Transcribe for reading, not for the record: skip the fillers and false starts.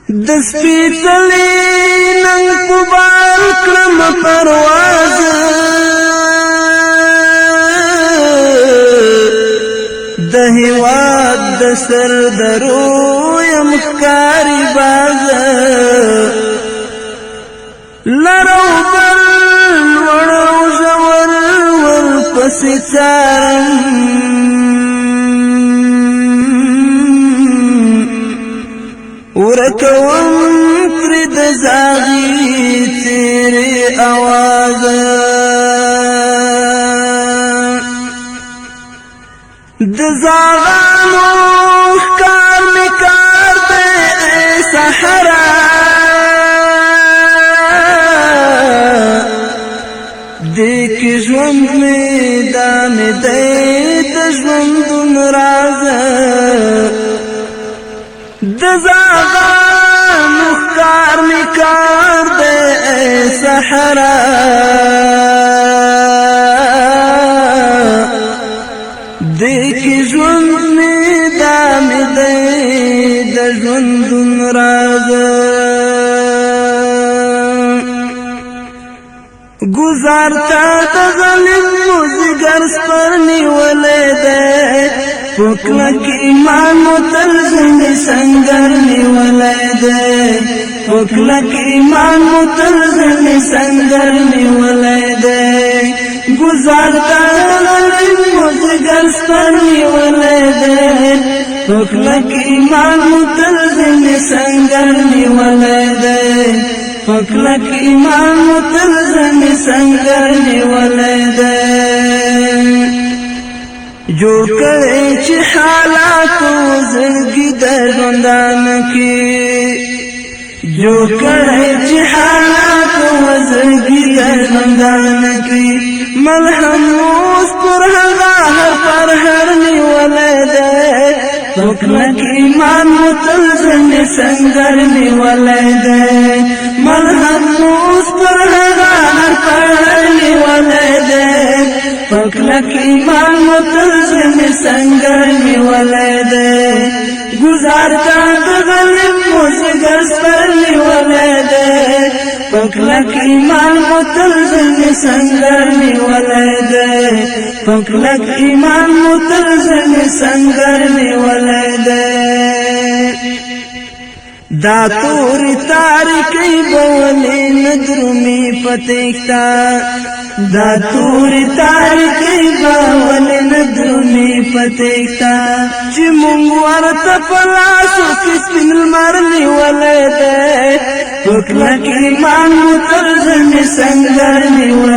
د سپیڅلي ننګ په بال کړم پرواز د هیواد د سر درو یم ښکاري باز لرو بر لوړو ژور ورپسې څارم ورکوم پرې د زاغي څېرې اواز د زاغانو ښکار مې کار دی صحرا دې کې ژوند مې دا مې دی د ژوندون راز د زاغانو ښکار مې کار دی صحرا دې کې ژوند مې دا مې دی د ژوندون راز گزار تا د ظالم مزګر سپر نیولې دی پوکلک ایمان متل زنی سنگر نیولې دی پوکلک ایمان متل زنی سنگر نیولې دی گزار تا د ظالم مزګر سپر نیولې دی پوکلک ایمان متل زنی سنگر نیولې دی پکلک ایمان متل زنی سنگر نیولې دی جوړ کړی چې حالاتو زړګي د ژوندان کې جوړ کړی چې حالاتو زړګي د ژوندان کې ملهم اوس پر هغه پر هر نیولې دی پکلک ایمان متل زنی سنگر نیولې دی ملهم اوس پر هغه پر نیولې دی پکلک ایمان متل زنی سنگر نیولې دی گزار تا د غلیم مزګر سپر نیولې دی پکلک ایمان متل زنی سنگر نیولې دی پکلک ایمان متل زنی سنگر نیولې دی دا توری تاریکی بولی ندرمی پتیکتا دا توری تاریکی بولی ندرمی پتیکتا چی مونگ ورطا پلاسو کس پن المرنی ولی دے پکلک ایمان متل زنی سنگر نیولی